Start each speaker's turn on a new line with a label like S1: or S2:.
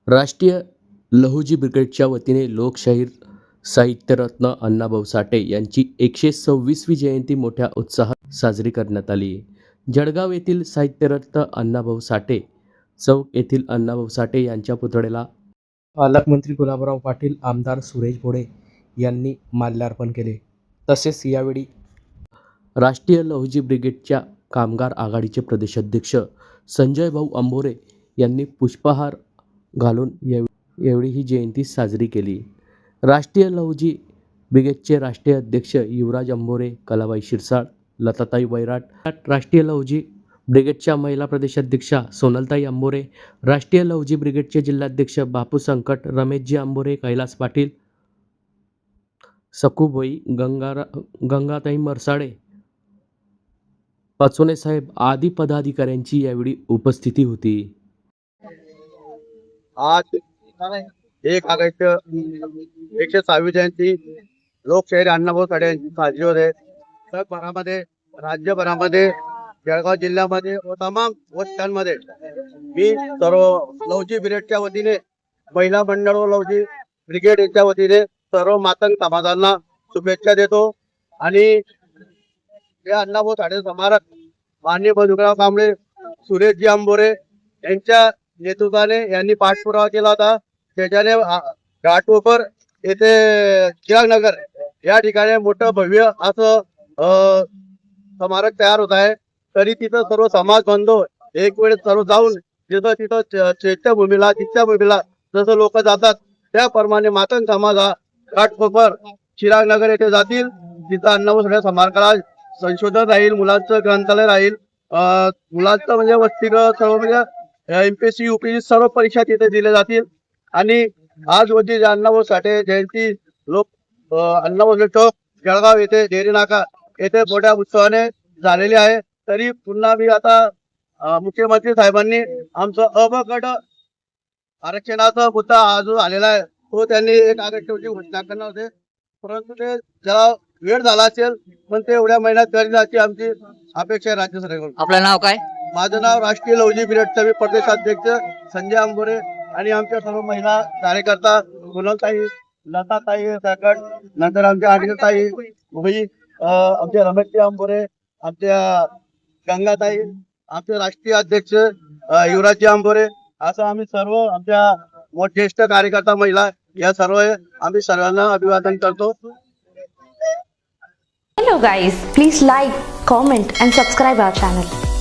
S1: राष्ट्रीय लहुजी ब्रिगेडच्या वतीने लोकशाहीर साहित्यरत्न अण्णाभाऊ साठे यांची 126वी जयंती मोठ्या उत्साहात साजरी करण्यात आली. जळगाव येथील साहित्यरत्न अण्णाभाऊ साठे चौक येथील अण्णाभाऊ साठे यांच्या पुतळ्याला पालकमंत्री गुलाबराव पाटील, आमदार सुरेश भोळे यांनी माल्यार्पण केले. तसेच यावेळी राष्ट्रीय लहुजी ब्रिगेडच्या कामगार आघाडीचे प्रदेशाध्यक्ष संजय भाऊ अंभोरे यांनी पुष्पहार घालून यावेळी ही जयंती साजरी केली. राष्ट्रीय लहुजी ब्रिगेडचे राष्ट्रीय अध्यक्ष युवराज अंभोरे, कलाबाई शिरसाळ, लताताई वैराट, राष्ट्रीय लहुजी ब्रिगेडच्या महिला प्रदेशाध्यक्षा सोनलताई अंभोरे, राष्ट्रीय लहुजी ब्रिगेडचे जिल्हाध्यक्ष बापू संकट, रमेशजी अंभोरे, कैलास पाटील, सखूबाई, गंगाताई मरसाडे, पचोने साहेब आदी पदाधिकाऱ्यांची यावेळी उपस्थिती होती.
S2: आज 126वी जयंती लोकशाहीर अण्णाभाऊ साठे यांची साजरी होते. जगभरामध्ये, राज्यभरामध्ये, जळगाव जिल्ह्यामध्ये व तमाम वस्त्यांमध्ये मी सर्व लहुजी ब्रिगेडच्या वतीने, महिला मंडळ व लहुजी ब्रिगेड यांच्या वतीने सर्व मातंग समाजांना शुभेच्छा देतो. आणि या अण्णाभाऊ साठे स्मारक माननीय मधुकरराव कांबळे, सुरेशजी अंभोरे यांच्या नेतृत्वाने यांनी पाठपुरावा केला होता. त्याच्याने घाटकोपर येथे चिरागनगर या ठिकाणी मोठं भव्य असं स्मारक तयार होत आहे. तरी तिथं सर्व समाज बांधव एक वेळ सर्व जाऊन तिथं चैत्यभूमीला, दीक्षाभूमीला जसं लोक जातात त्याप्रमाणे मातंग समाज हा घाटकोपर चिरागनगर येथे जातील. तिथं अण्णाभाऊ साठे स्मारकाला संशोधन राहील, मुलांचं ग्रंथालय राहील, मुलांचं म्हणजे वसतिगृह, सर्व म्हणजे MPSC UPSC सर्व परीक्षा तिथे दिल्या जातील. आणि आज रोजी अण्णाभाऊ साठे जयंती अण्णाभाऊ साठे चौक जळगाव येथे डेरी नाका येथे मोठ्या उत्सवाने झालेली आहे. तरी पुन्हा मी आता मुख्यमंत्री साहेबांनी आमचं अबगट आरक्षणाचा मुद्दा अजून आलेला आहे, तो त्यांनी 1 ऑगस्टची घोषणा करणार होते. परंतु ते जरा वेळ झाला असेल, पण ते एवढ्या महिन्यात करील अशी आमची अपेक्षा आहे राज्य सरकारकडून.
S3: आपलं नाव काय?
S2: माझं नाव राष्ट्रीय लहुजी ब्रिगेडचा मी प्रदेशाध्यक्ष संजय अंभोरे आणि आमच्या सर्व महिला कार्यकर्ता सोनलताई, लताताई सकट, नंतर आमच्या अनिलताई उभी, आमचे रमेशजी अंभोरे, आमच्या गंगाताई, आमचे राष्ट्रीय अध्यक्ष युवराजजी अंभोरे, असं आम्ही सर्व आमच्या ज्येष्ठ कार्यकर्ता महिला या सर्व आम्ही सर्वांना अभिवादन करतो.
S4: Hello guys, please like, comment and subscribe our channel.